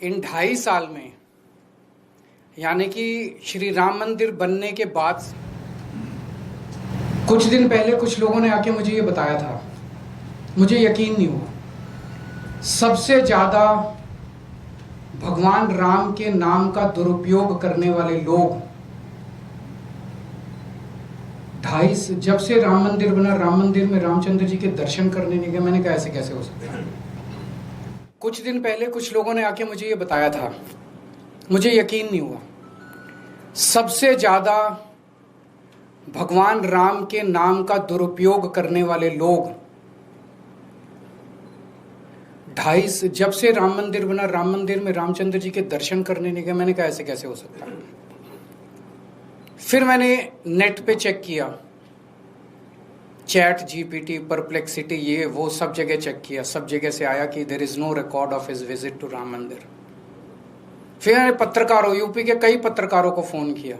इन 2.5 साल में, यानी कि श्री राम मंदिर बनने के बाद कुछ दिन पहले कुछ लोगों ने आके मुझे ये बताया था, मुझे यकीन नहीं हुआ। सबसे ज़्यादा भगवान राम के नाम का दुरुपयोग करने वाले लोग जब से राम मंदिर बना, राम मंदिर में रामचंद्र जी के दर्शन करने नहीं गए। मैंने कहा ऐसे कैसे हो सकता है। कुछ दिन पहले कुछ लोगों ने आके मुझे ये बताया था, मुझे यकीन नहीं हुआ। सबसे ज्यादा भगवान राम के नाम का दुरुपयोग करने वाले लोग जब से राम मंदिर बना, राम मंदिर में रामचंद्र जी के दर्शन करने नहीं गए। मैंने कहा ऐसे कैसे हो सकता है। फिर मैंने नेट पे चेक किया, चैट जीपीटी, परप्लेक्सिटी, ये वो सब जगह चेक किया। सब जगह से आया कि there is no record of his visit to Ram Mandir. फिर मैंने पत्रकारों, यूपी के कई पत्रकारों को फोन किया।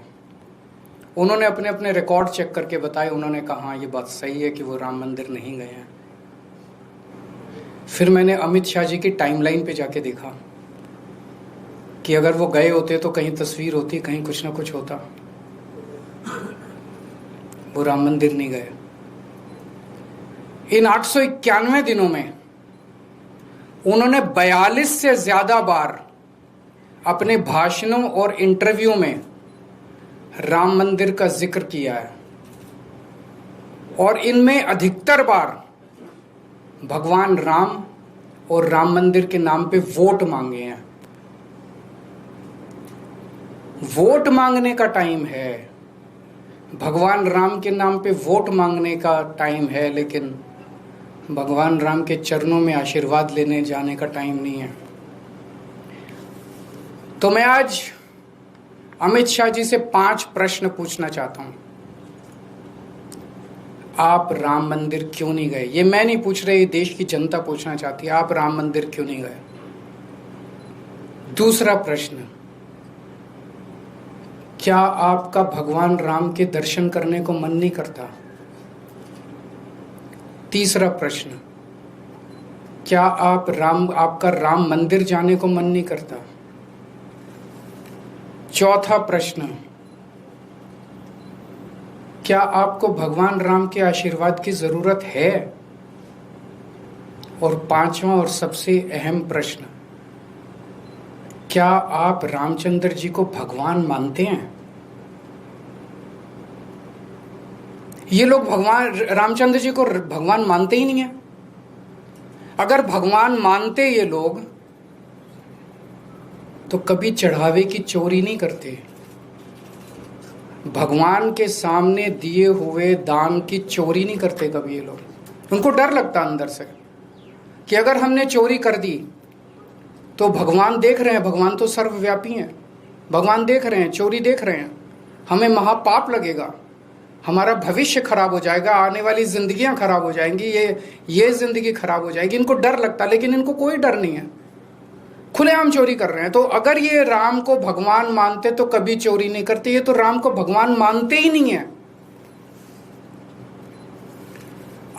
उन्होंने अपने अपने रिकॉर्ड चेक करके बताए। उन्होंने कहा हाँ, ये बात सही है कि वो राम मंदिर नहीं गए हैं। फिर मैंने अमित शाह जी की टाइमलाइन पे जाके देखा कि अगर वो गए होते तो कहीं तस्वीर होती, कहीं कुछ ना कुछ होता। वो राम मंदिर नहीं गए। इन 891 दिनों में उन्होंने 42 से ज्यादा बार अपने भाषणों और इंटरव्यू में राम मंदिर का जिक्र किया है, और इनमें अधिकतर बार भगवान राम और राम मंदिर के नाम पे वोट मांगे हैं। वोट मांगने का टाइम है, भगवान राम के नाम पे वोट मांगने का टाइम है, लेकिन भगवान राम के चरणों में आशीर्वाद लेने जाने का टाइम नहीं है। तो मैं आज अमित शाह जी से 5 प्रश्न पूछना चाहता हूं। आप राम मंदिर क्यों नहीं गए? ये मैं नहीं पूछ रही, देश की जनता पूछना चाहती है, आप राम मंदिर क्यों नहीं गए? दूसरा प्रश्न, क्या आपका भगवान राम के दर्शन करने को मन नहीं करता? तीसरा प्रश्न, क्या आपका राम मंदिर जाने को मन नहीं करता? चौथा प्रश्न, क्या आपको भगवान राम के आशीर्वाद की जरूरत है? और 5वां और सबसे अहम प्रश्न, क्या आप रामचंद्र जी को भगवान मानते हैं? ये लोग भगवान रामचंद्र जी को भगवान मानते ही नहीं है। अगर भगवान मानते ये लोग तो कभी चढ़ावे की चोरी नहीं करते। भगवान के सामने दिए हुए दान की चोरी नहीं करते कभी ये लोग। उनको डर लगता अंदर से कि अगर हमने चोरी कर दी तो भगवान देख रहे हैं, भगवान तो सर्वव्यापी हैं, भगवान देख रहे हैं, चोरी देख रहे हैं, हमें महापाप लगेगा, हमारा भविष्य खराब हो जाएगा, आने वाली जिंदगियां खराब हो जाएंगी, ये जिंदगी खराब हो जाएगी। इनको डर लगता, लेकिन इनको कोई डर नहीं है, खुलेआम चोरी कर रहे हैं। तो अगर ये राम को भगवान मानते तो कभी चोरी नहीं करते। ये तो राम को भगवान मानते ही नहीं है।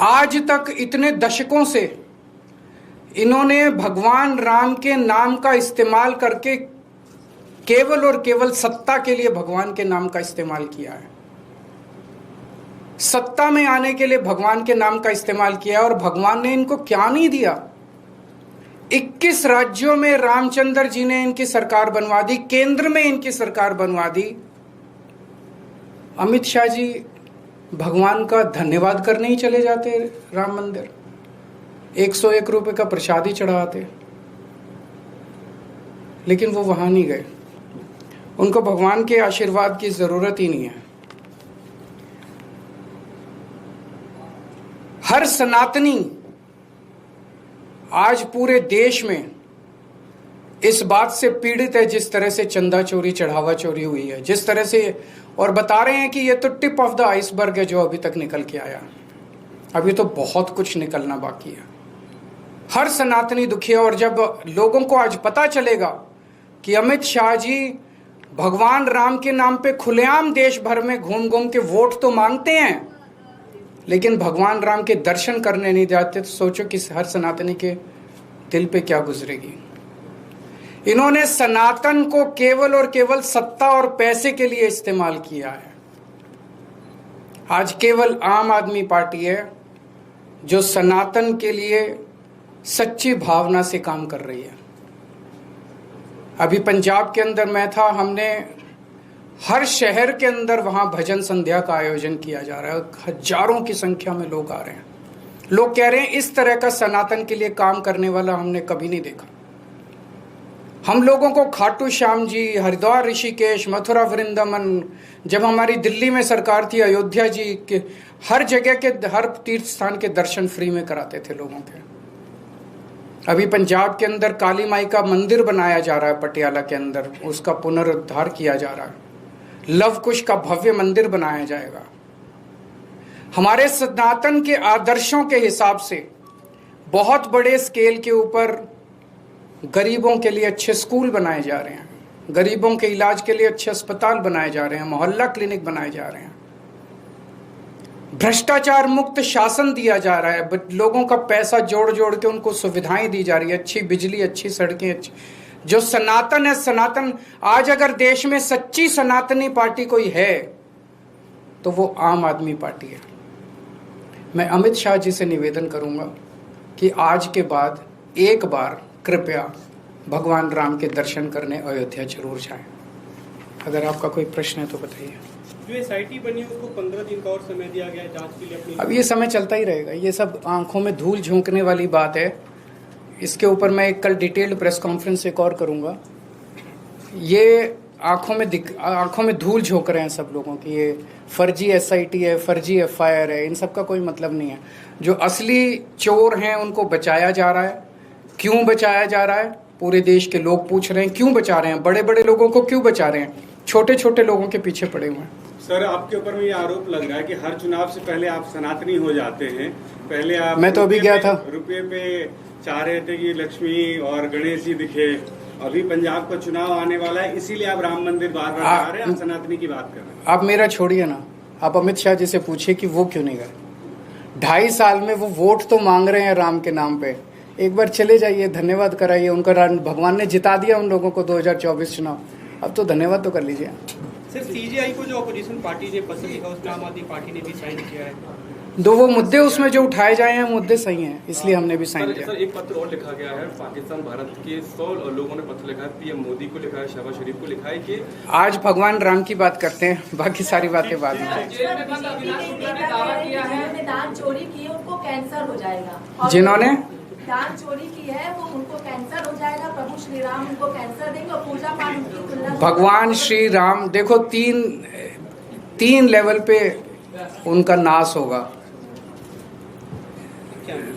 आज तक इतने दशकों से इन्होंने भगवान राम के नाम का इस्तेमाल करके केवल और केवल सत्ता के लिए भगवान के नाम का इस्तेमाल किया है। सत्ता में आने के लिए भगवान के नाम का इस्तेमाल किया है। और भगवान ने इनको क्या नहीं दिया। 21 राज्यों में रामचंद्र जी ने इनकी सरकार बनवा दी, केंद्र में इनकी सरकार बनवा दी। अमित शाह जी भगवान का धन्यवाद करने ही चले जाते राम मंदिर, 101 रुपए का प्रसाद ही चढ़ाते, लेकिन वो वहां नहीं गए। उनको भगवान के आशीर्वाद की जरूरत ही नहीं है। हर सनातनी आज पूरे देश में इस बात से पीड़ित है जिस तरह से चंदा चोरी, चढ़ावा चोरी हुई है, जिस तरह से, और बता रहे हैं कि ये तो टिप ऑफ द आइसबर्ग है जो अभी तक निकल के आया, अभी तो बहुत कुछ निकलना बाकी है। हर सनातनी दुखी है। और जब लोगों को आज पता चलेगा कि अमित शाह जी भगवान राम के नाम पे खुलेआम देश भर में घूम घूम के वोट तो मांगते हैं, लेकिन भगवान राम के दर्शन करने नहीं जाते, तो सोचो कि हर सनातनी के दिल पे क्या गुजरेगी। इन्होंने सनातन को केवल और केवल सत्ता और पैसे के लिए इस्तेमाल किया है। आज केवल आम आदमी पार्टी है जो सनातन के लिए सच्ची भावना से काम कर रही है। अभी पंजाब के अंदर मैं था, हमने हर शहर के अंदर वहां भजन संध्या का आयोजन किया जा रहा है। हजारों की संख्या में लोग आ रहे हैं। लोग कह रहे हैं इस तरह का सनातन के लिए काम करने वाला हमने कभी नहीं देखा। हम लोगों को खाटू श्याम जी, हरिद्वार, ऋषिकेश, मथुरा, वृंदावन, जब हमारी दिल्ली में सरकार थी, अयोध्या जी के हर जगह के हर तीर्थ स्थान के दर्शन फ्री में कराते थे लोगों के। अभी पंजाब के अंदर काली माई का मंदिर बनाया जा रहा है, पटियाला के अंदर उसका पुनरुद्धार किया जा रहा है। लव कुश का भव्य मंदिर बनाया जाएगा। हमारे सनातन के आदर्शों के हिसाब से बहुत बड़े स्केल के ऊपर गरीबों के लिए अच्छे स्कूल बनाए जा रहे हैं, गरीबों के इलाज के लिए अच्छे अस्पताल बनाए जा रहे हैं, मोहल्ला क्लिनिक बनाए जा रहे हैं, भ्रष्टाचार मुक्त शासन दिया जा रहा है, लोगों का पैसा जोड़ जोड़ के उनको सुविधाएं दी जा रही है, अच्छी बिजली, अच्छी सड़कें, अच्छी। जो सनातन है, सनातन आज अगर देश में सच्ची सनातनी पार्टी कोई है तो वो आम आदमी पार्टी है। मैं अमित शाह जी से निवेदन करूंगा कि आज के बाद एक बार कृपया भगवान राम के दर्शन करने अयोध्या जरूर जाएं। अगर आपका कोई प्रश्न है तो बताइए। जो एसआईटी बनी है उसको 15 दिन का और समय दिया गया है जांच के लिए अपनी। अब ये समय चलता ही रहेगा। ये सब आंखों में धूल झोंकने वाली बात है। इसके ऊपर मैं एक कल डिटेल्ड प्रेस कॉन्फ्रेंस एक और करूंगा। ये आंखों में धूल झोंक रहे हैं सब लोगों की। ये फर्जी एसआईटी है, फर्जी एफआईआर है, इन सब का कोई मतलब नहीं है। जो असली चोर हैं उनको बचाया जा रहा है। क्यों बचाया जा रहा है? पूरे देश के लोग पूछ रहे हैं क्यों बचा रहे हैं। बड़े बड़े लोगों को क्यों बचा रहे हैं? छोटे छोटे लोगों के पीछे पड़े हुए हैं। सर, आपके ऊपर में ये आरोप लग रहा है कि हर चुनाव से पहले आप सनातनी हो जाते हैं। पहले आप मैं तो अभी गया था, रुपये पे चाह रहे थे कि लक्ष्मी और गणेश जी दिखे। अभी पंजाब का चुनाव आने वाला है, इसीलिए आप राम मंदिर बार-बार आ रहे हैं, आप सनातनी की बात कर रहे हैं। आप मेरा छोड़िए ना, आप अमित शाह जी से पूछिए कि वो क्यों नहीं गए। 2.5 साल में वो वोट तो मांग रहे हैं राम के नाम पे। एक बार चले जाइए, धन्यवाद कराइए उनका। भगवान ने जिता दिया उन लोगों को 2024 चुनाव। अब तो धन्यवाद तो कर लीजिए। सिर्फ सीजेआई को जो अपोजिशन पार्टी ने पसंद किया उसमें आम आदमी पार्टी ने भी साइन किया है। दो वो मुद्दे उसमें जो उठाए जाए हैं मुद्दे सही हैं, इसलिए हमने भी साइन किया। सर, एक पत्र और लिखा गया है। पाकिस्तान भारत के 100 लोगों ने पत्र लिखा है, पीएम मोदी को लिखा है, शहबाज शरीफ को लिखा है कि आज भगवान राम की बात करते हैं, बाकी सारी बातें बाद में। दान चोरी की है उनको कैंसर हो जाएगा। जिन्होंने दान चोरी की है वो उनको कैंसर हो जाएगा। प्रभु श्री राम उनको कैंसर देंगे और पूजा पाठ उनकी तुलना। भगवान श्री राम देखो, तीन लेवल पे उनका नाश होगा।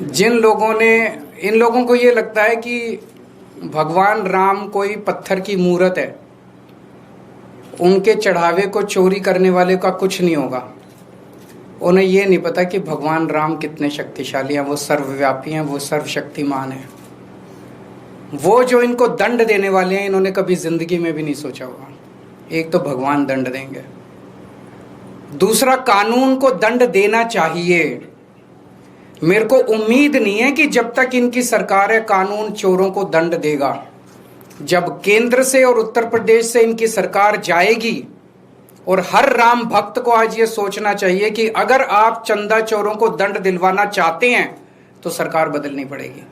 जिन लोगों ने, इन लोगों को ये लगता है कि भगवान राम कोई पत्थर की मूर्त है, उनके चढ़ावे को चोरी करने वाले का कुछ नहीं होगा। उन्हें ये नहीं पता कि भगवान राम कितने शक्तिशाली हैं, वो सर्वव्यापी हैं, वो सर्वशक्तिमान हैं। वो जो इनको दंड देने वाले हैं, इन्होंने कभी जिंदगी में भी नहीं सोचा होगा। एक तो भगवान दंड देंगे, दूसरा कानून को दंड देना चाहिए। मेरे को उम्मीद नहीं है कि जब तक इनकी सरकार है कानून चोरों को दंड देगा। जब केंद्र से और उत्तर प्रदेश से इनकी सरकार जाएगी, और हर राम भक्त को आज ये सोचना चाहिए कि अगर आप चंदा चोरों को दंड दिलवाना चाहते हैं तो सरकार बदलनी पड़ेगी।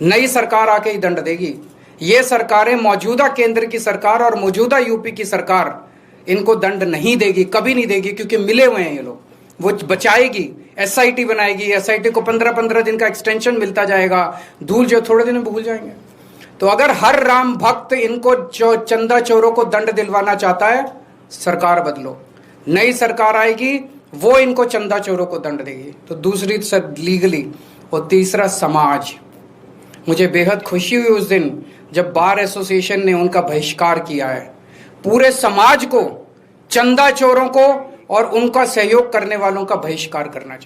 नई सरकार आके ही दंड देगी। ये सरकारें, मौजूदा केंद्र की सरकार और मौजूदा यूपी की सरकार, इनको दंड नहीं देगी, कभी नहीं देगी, क्योंकि मिले हुए हैं ये लोग। वो बचाएगी, एसआईटी बनाएगी, एसआईटी को 15-15 दिन का एक्सटेंशन मिलता जाएगा। धूल जो थोड़े दिन में भूल जाएंगे। तो अगर हर राम भक्त इनको जो चंदा चोरों को दंड दिलवाना चाहता है, सरकार बदलो। नई सरकार आएगी, वो इनको चंदा चोरों को दंड देगी। तो दूसरी लीगली, और तीसरा समाज। मुझे बेहद खुशी हुई उस दिन जब बार एसोसिएशन ने उनका बहिष्कार किया है। पूरे समाज को, चंदा चोरों को और उनका सहयोग करने वालों का बहिष्कार करना चाहिए।